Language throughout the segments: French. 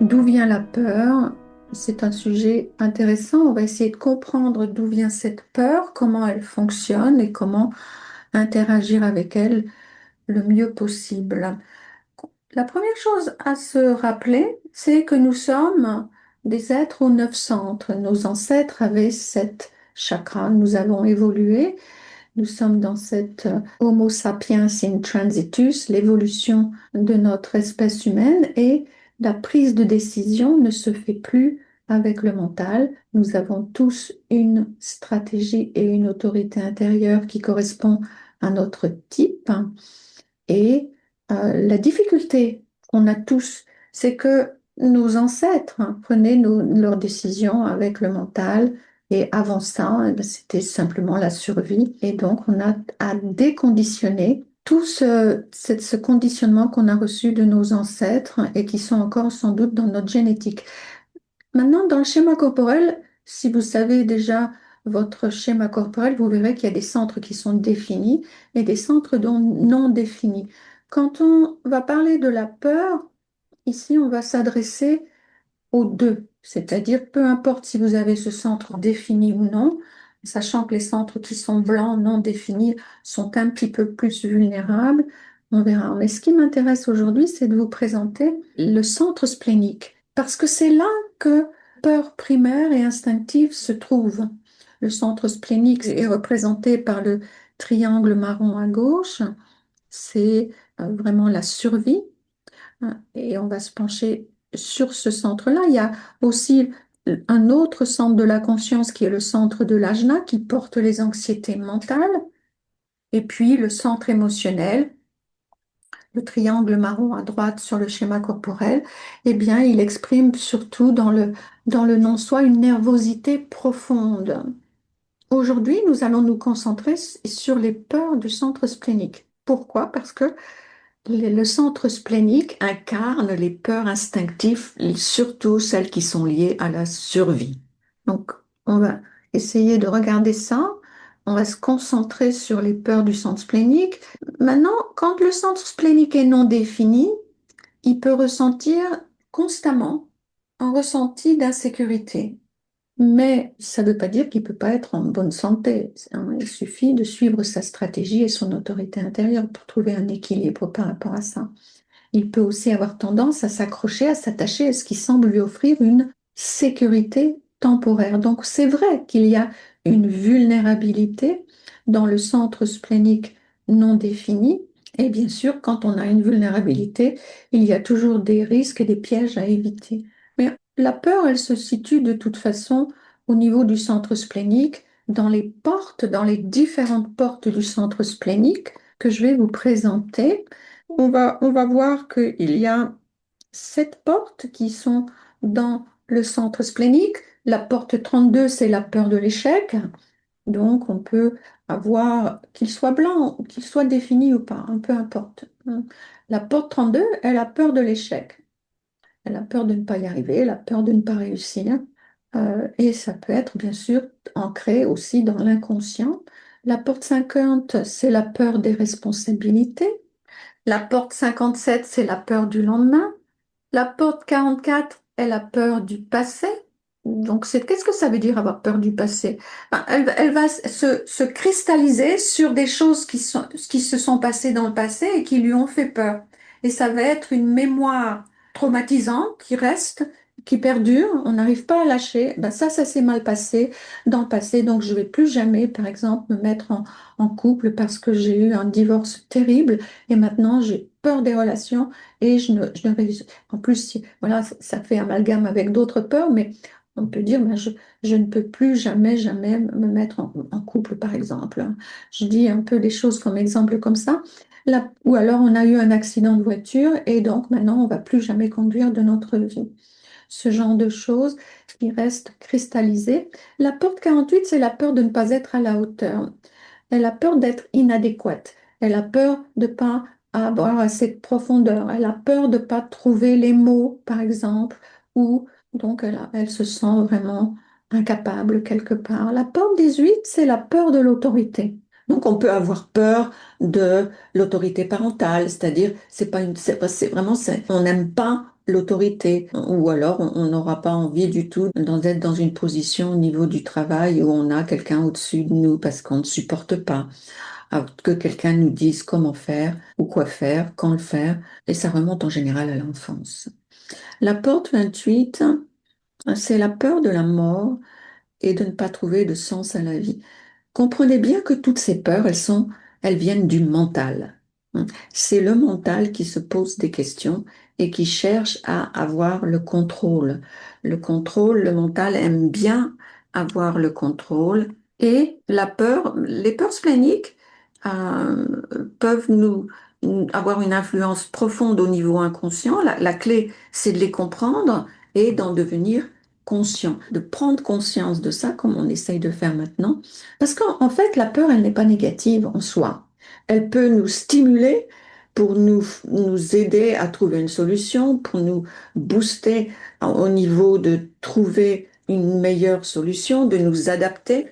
D'où vient la peur? C'est un sujet intéressant. On va essayer de comprendre d'où vient cette peur, comment elle fonctionne et comment interagir avec elle le mieux possible. La première chose à se rappeler, c'est que nous sommes des êtres aux 9 centres. Nos ancêtres avaient 7 chakras. Nous avons évolué. Nous sommes dans cette Homo sapiens in transitus, l'évolution de notre espèce humaine, et la prise de décision ne se fait plus avec le mental. Nous avons tous une stratégie et une autorité intérieure qui correspond à notre type. Et la difficulté qu'on a tous, c'est que nos ancêtres prenaient leurs décisions avec le mental. Et avant ça, eh ben, c'était simplement la survie. Et donc, on a à déconditionner tout ce conditionnement qu'on a reçu de nos ancêtres et qui sont encore sans doute dans notre génétique. Maintenant, dans le schéma corporel, si vous savez déjà votre schéma corporel, vous verrez qu'il y a des centres qui sont définis et des centres non définis. Quand on va parler de la peur, ici, on va s'adresser aux deux, c'est-à-dire peu importe si vous avez ce centre défini ou non, sachant que les centres qui sont blancs, non définis, sont un petit peu plus vulnérables, on verra. Mais ce qui m'intéresse aujourd'hui, c'est de vous présenter le centre splénique, parce que c'est là que peur primaire et instinctive se trouve. Le centre splénique est représenté par le triangle marron à gauche, c'est vraiment la survie. Et on va se pencher sur ce centre-là. Il y a aussi un autre centre de la conscience qui est le centre de l'ajna qui porte les anxiétés mentales. Et puis le centre émotionnel, le triangle marron à droite sur le schéma corporel, eh bien, il exprime surtout dans le non-soi une nervosité profonde. Aujourd'hui, nous allons nous concentrer sur les peurs du centre splénique. Pourquoi? Parce que le centre splénique incarne les peurs instinctives, surtout celles qui sont liées à la survie. Donc, on va essayer de regarder ça. On va se concentrer sur les peurs du centre splénique. Maintenant, quand le centre splénique est non défini, il peut ressentir constamment un ressenti d'insécurité. Mais ça ne veut pas dire qu'il ne peut pas être en bonne santé. Il suffit de suivre sa stratégie et son autorité intérieure pour trouver un équilibre par rapport à ça. Il peut aussi avoir tendance à s'accrocher, à s'attacher à ce qui semble lui offrir une sécurité temporaire. Donc c'est vrai qu'il y a une vulnérabilité dans le centre splénique non défini. Et bien sûr, quand on a une vulnérabilité, il y a toujours des risques et des pièges à éviter. Mais la peur, elle se situe de toute façon au niveau du centre splénique, dans les portes, dans les différentes portes du centre splénique que je vais vous présenter. On va voir qu'il y a 7 portes qui sont dans le centre splénique. La porte 32, c'est la peur de l'échec. Donc, on peut avoir, qu'il soit blanc, qu'il soit défini ou pas, peu importe. La porte 32, elle a peur de l'échec. Elle a peur de ne pas y arriver, elle a peur de ne pas réussir. Et ça peut être, bien sûr, ancré aussi dans l'inconscient. La porte 50, c'est la peur des responsabilités. La porte 57, c'est la peur du lendemain. La porte 44 est la peur du passé. Donc, qu'est-ce que ça veut dire avoir peur du passé? Ben, elle va se cristalliser sur des choses qui se sont passées dans le passé et qui lui ont fait peur. Et ça va être une mémoire traumatisante qui reste, qui perdure. On n'arrive pas à lâcher. Ben, ça s'est mal passé dans le passé. Donc, je vais plus jamais, par exemple, me mettre en couple parce que j'ai eu un divorce terrible et maintenant j'ai peur des relations et je ne réussis. En plus, voilà, ça fait amalgame avec d'autres peurs, mais on peut dire, ben, je ne peux plus jamais, jamais me mettre en couple, par exemple. Je dis un peu les choses comme exemple comme ça. Ou alors, on a eu un accident de voiture et donc maintenant, on va plus jamais conduire de notre vie. Ce genre de choses qui restent cristallisées. La porte 48, c'est la peur de ne pas être à la hauteur. Elle a peur d'être inadéquate. Elle a peur de ne pas avoir assez de profondeur. Elle a peur de ne pas trouver les mots, par exemple, ou donc elle se sent vraiment incapable quelque part. La peur 18, c'est la peur de l'autorité. Donc on peut avoir peur de l'autorité parentale, c'est-à-dire c'est pas une, c'est vraiment, on n'aime pas l'autorité, ou alors on n'aura pas envie du tout d'être dans une position au niveau du travail où on a quelqu'un au-dessus de nous parce qu'on ne supporte pas que quelqu'un nous dise comment faire ou quoi faire, quand le faire, et ça remonte en général à l'enfance. La porte 28, c'est la peur de la mort et de ne pas trouver de sens à la vie. Comprenez bien que toutes ces peurs, elles viennent du mental. C'est le mental qui se pose des questions et qui cherche à avoir le contrôle. Le contrôle, le mental aime bien avoir le contrôle et la peur, les peurs spléniques peuvent avoir une influence profonde au niveau inconscient. La clé, c'est de les comprendre et d'en devenir conscient, de prendre conscience de ça comme on essaye de faire maintenant. Parce qu'en fait, la peur, elle n'est pas négative en soi. Elle peut nous stimuler pour nous aider à trouver une solution, pour nous booster au niveau de trouver une meilleure solution, de nous adapter.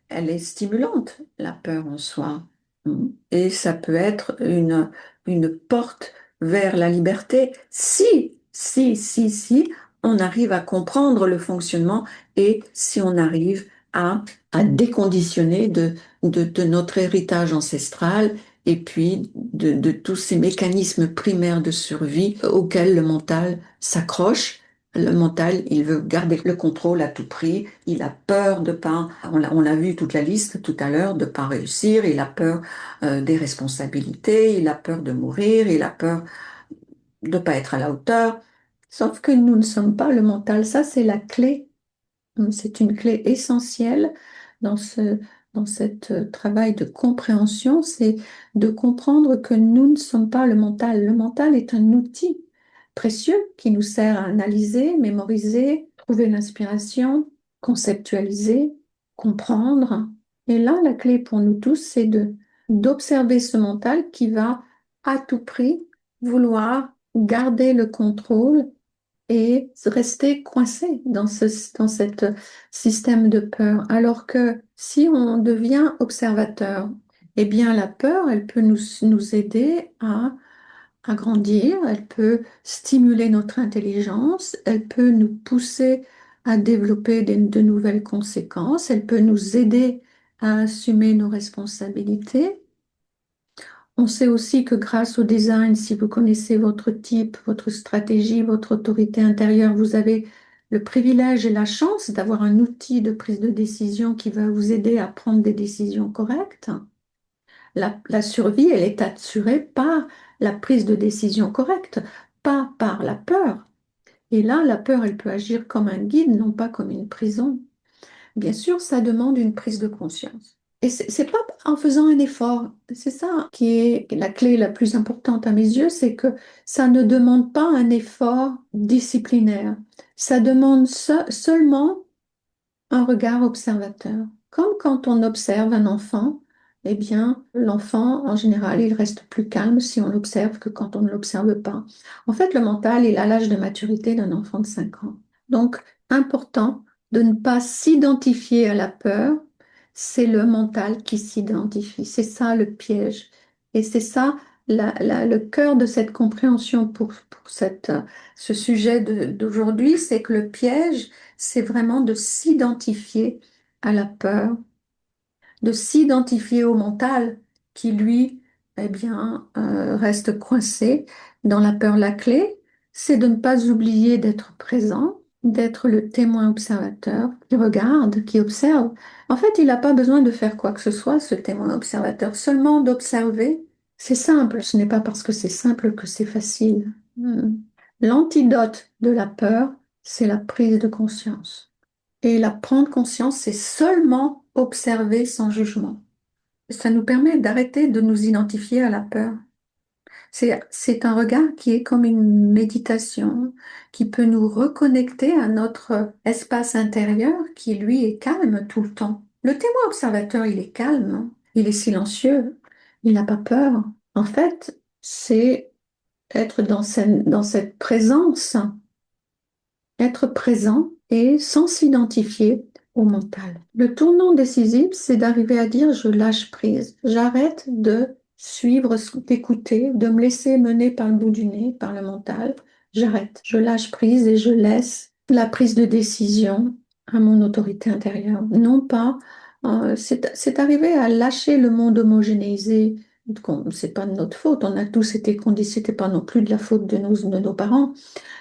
Elle est stimulante, la peur en soi. Et ça peut être une porte vers la liberté si on arrive à comprendre le fonctionnement et si on arrive à déconditionner de notre héritage ancestral et puis de tous ces mécanismes primaires de survie auxquels le mental s'accroche. Le mental, il veut garder le contrôle à tout prix. Il a peur de pas, on l'a vu toute la liste tout à l'heure, de pas réussir. Il a peur des responsabilités. Il a peur de mourir. Il a peur de pas être à la hauteur. Sauf que nous ne sommes pas le mental. Ça, c'est la clé. C'est une clé essentielle dans dans cet travail de compréhension. C'est de comprendre que nous ne sommes pas le mental. Le mental est un outil précieux qui nous sert à analyser, mémoriser, trouver l'inspiration, conceptualiser, comprendre. Et là, la clé pour nous tous, c'est d'observer ce mental qui va à tout prix vouloir garder le contrôle et rester coincé dans cet système de peur. Alors que si on devient observateur, eh bien la peur, elle peut nous aider à grandir, elle peut stimuler notre intelligence, elle peut nous pousser à développer de nouvelles conséquences, elle peut nous aider à assumer nos responsabilités. On sait aussi que grâce au design, si vous connaissez votre type, votre stratégie, votre autorité intérieure, vous avez le privilège et la chance d'avoir un outil de prise de décision qui va vous aider à prendre des décisions correctes. La survie, elle est assurée par la prise de décision correcte, pas par la peur. Et là, la peur, elle peut agir comme un guide, non pas comme une prison. Bien sûr, ça demande une prise de conscience. Et c'est pas en faisant un effort. C'est ça qui est la clé la plus importante à mes yeux, c'est que ça ne demande pas un effort disciplinaire. Ça demande seulement un regard observateur. Comme quand on observe un enfant, eh bien, l'enfant, en général, il reste plus calme si on l'observe que quand on ne l'observe pas. En fait, le mental, il a l'âge de maturité d'un enfant de 5 ans. Donc, important de ne pas s'identifier à la peur, c'est le mental qui s'identifie. C'est ça le piège. Et c'est ça le cœur de cette compréhension pour ce sujet d'aujourd'hui, c'est que le piège, c'est vraiment de s'identifier à la peur, de s'identifier au mental qui, lui, eh bien, reste coincé dans la peur. La clé, c'est de ne pas oublier d'être présent, d'être le témoin observateur qui regarde, qui observe. En fait, il n'a pas besoin de faire quoi que ce soit, ce témoin observateur, seulement d'observer. C'est simple, ce n'est pas parce que c'est simple que c'est facile. L'antidote de la peur, c'est la prise de conscience. Et la prendre conscience, c'est seulement observer sans jugement. Ça nous permet d'arrêter de nous identifier à la peur. C'est un regard qui est comme une méditation, qui peut nous reconnecter à notre espace intérieur qui, lui, est calme tout le temps. Le témoin observateur, il est calme, hein. Il est silencieux, il n'a pas peur. En fait, c'est être dans cette présence, être présent et sans s'identifier au mental. Le tournant décisif, c'est d'arriver à dire je lâche prise, j'arrête de suivre, d'écouter, de me laisser mener par le bout du nez, par le mental. J'arrête, je lâche prise et je laisse la prise de décision à mon autorité intérieure. Non pas, c'est arrivé à lâcher le monde homogénéisé. C'est pas de notre faute, on a tous été conditionnés, c'était pas non plus de la faute de nos parents,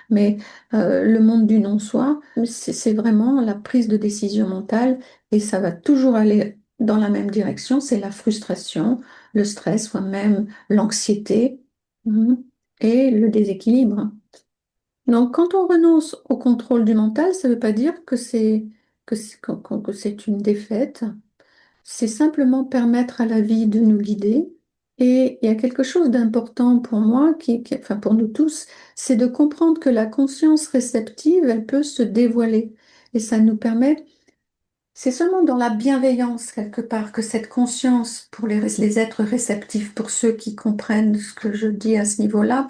mais le monde du non-soi, c'est vraiment la prise de décision mentale et ça va toujours aller dans la même direction, c'est la frustration, le stress, voire même l'anxiété, mhm, et le déséquilibre. Donc, quand on renonce au contrôle du mental, ça ne veut pas dire que c'est une défaite. C'est simplement permettre à la vie de nous guider. Et il y a quelque chose d'important pour moi, enfin pour nous tous, c'est de comprendre que la conscience réceptive, elle peut se dévoiler. Et ça nous permet, c'est seulement dans la bienveillance quelque part que cette conscience pour les êtres réceptifs, pour ceux qui comprennent ce que je dis à ce niveau-là,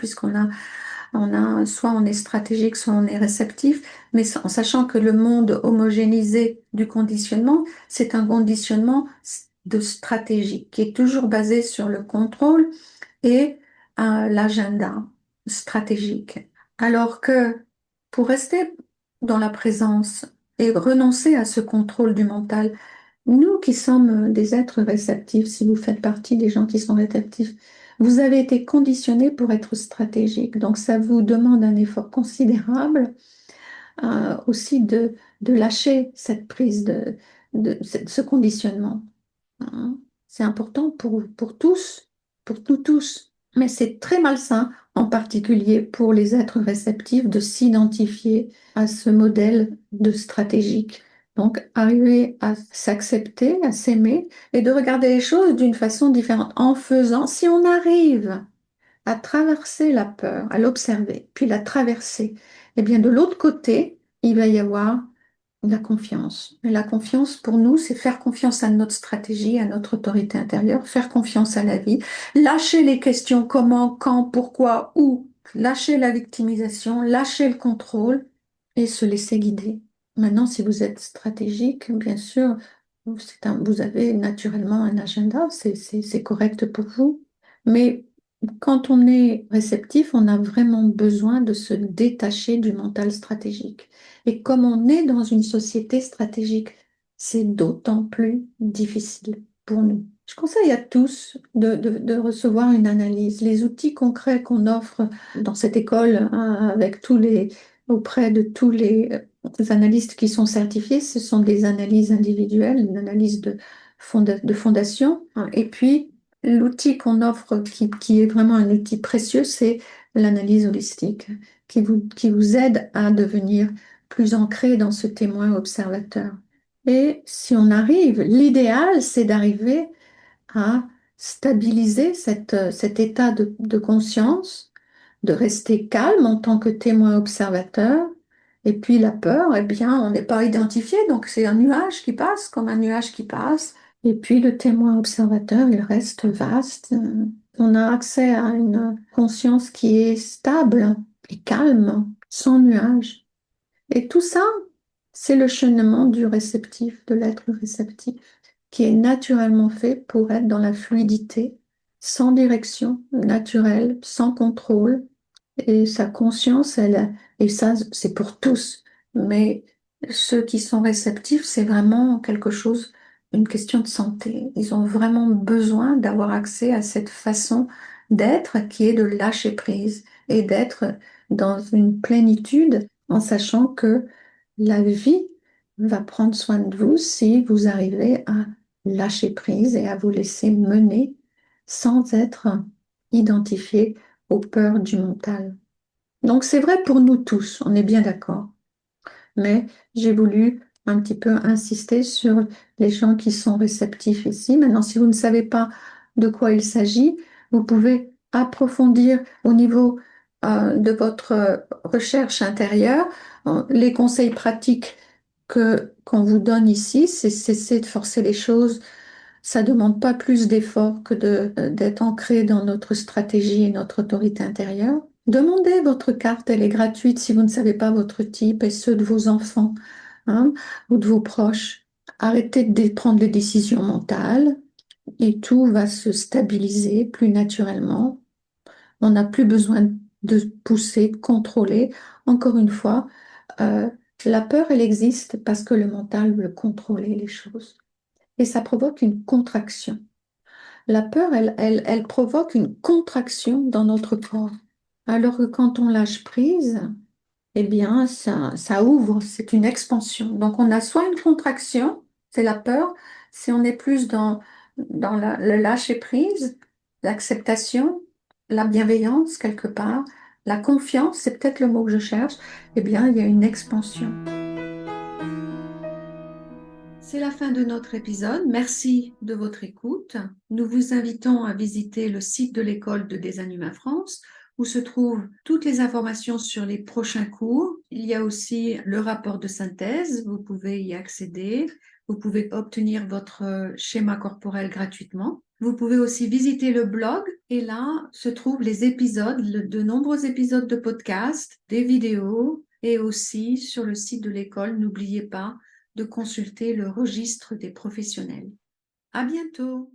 soit on est stratégique, soit on est réceptif, mais en sachant que le monde homogénéisé du conditionnement, c'est un conditionnement de stratégie qui est toujours basé sur le contrôle et l'agenda stratégique. Alors que pour rester dans la présence et renoncer à ce contrôle du mental, nous qui sommes des êtres réceptifs, si vous faites partie des gens qui sont réceptifs, vous avez été conditionnés pour être stratégique. Donc ça vous demande un effort considérable aussi de lâcher cette prise ce conditionnement, hein. C'est important pour tous, pour nous tous. Mais c'est très malsain, en particulier pour les êtres réceptifs, de s'identifier à ce modèle de stratégique. Donc, arriver à s'accepter, à s'aimer et de regarder les choses d'une façon différente en faisant, si on arrive à traverser la peur, à l'observer, puis la traverser, eh bien, de l'autre côté, il va y avoir la confiance. Et la confiance, pour nous, c'est faire confiance à notre stratégie, à notre autorité intérieure, faire confiance à la vie, lâcher les questions comment, quand, pourquoi, où, lâcher la victimisation, lâcher le contrôle et se laisser guider. Maintenant, si vous êtes stratégique, bien sûr, vous avez naturellement un agenda, c'est correct pour vous. Mais quand on est réceptif, on a vraiment besoin de se détacher du mental stratégique. Et comme on est dans une société stratégique, c'est d'autant plus difficile pour nous. Je conseille à tous de recevoir une analyse. Les outils concrets qu'on offre dans cette école, hein, auprès de tous les analystes qui sont certifiés, ce sont des analyses individuelles, une analyse de fondation, hein. Et puis, l'outil qu'on offre, qui est vraiment un outil précieux, c'est l'analyse holistique, qui vous aide à devenir plus ancré dans ce témoin observateur. Et si on arrive, l'idéal, c'est d'arriver à stabiliser cet état de conscience, de rester calme en tant que témoin observateur. Et puis la peur, eh bien, on n'est pas identifié, donc c'est un nuage qui passe, comme un nuage qui passe. Et puis le témoin observateur, il reste vaste. On a accès à une conscience qui est stable et calme, sans nuage. Et tout ça, c'est le cheminement du réceptif, de l'être réceptif, qui est naturellement fait pour être dans la fluidité, sans direction, naturelle, sans contrôle. Et sa conscience, et ça, c'est pour tous. Mais ceux qui sont réceptifs, c'est vraiment quelque chose, une question de santé. Ils ont vraiment besoin d'avoir accès à cette façon d'être qui est de lâcher prise et d'être dans une plénitude en sachant que la vie va prendre soin de vous si vous arrivez à lâcher prise et à vous laisser mener sans être identifié aux peurs du mental. Donc c'est vrai pour nous tous, on est bien d'accord. Mais j'ai voulu un petit peu insister sur les gens qui sont réceptifs ici. Maintenant, si vous ne savez pas de quoi il s'agit, vous pouvez approfondir au niveau de votre recherche intérieure. Les conseils pratiques qu'on vous donne ici, c'est cesser de forcer les choses. Ça ne demande pas plus d'efforts que d'être ancré dans notre stratégie et notre autorité intérieure. Demandez votre carte, elle est gratuite si vous ne savez pas votre type et ceux de vos enfants, hein, ou de vos proches. Arrêtez de prendre des décisions mentales. et tout va se stabiliser plus naturellement. On n'a plus besoin de pousser, de contrôler. Encore une fois, euh, la peur, elle existe parce que le mental veut contrôler les choses. Et ça provoque une contraction. La peur, elle provoque une contraction dans notre corps. Alors que quand on lâche prise, eh bien, ça ouvre, c'est une expansion. Donc, on a soit une contraction, c'est la peur, si on est plus dans le lâcher prise, l'acceptation, la bienveillance quelque part, la confiance, c'est peut-être le mot que je cherche, eh bien, il y a une expansion. C'est la fin de notre épisode. Merci de votre écoute. Nous vous invitons à visiter le site de l'École de Design Humain France où se trouvent toutes les informations sur les prochains cours. Il y a aussi le rapport de synthèse. Vous pouvez y accéder. Vous pouvez obtenir votre schéma corporel gratuitement. Vous pouvez aussi visiter le blog et là se trouvent les épisodes, de nombreux épisodes de podcast, des vidéos et aussi sur le site de l'école. N'oubliez pas de consulter le registre des professionnels. À bientôt!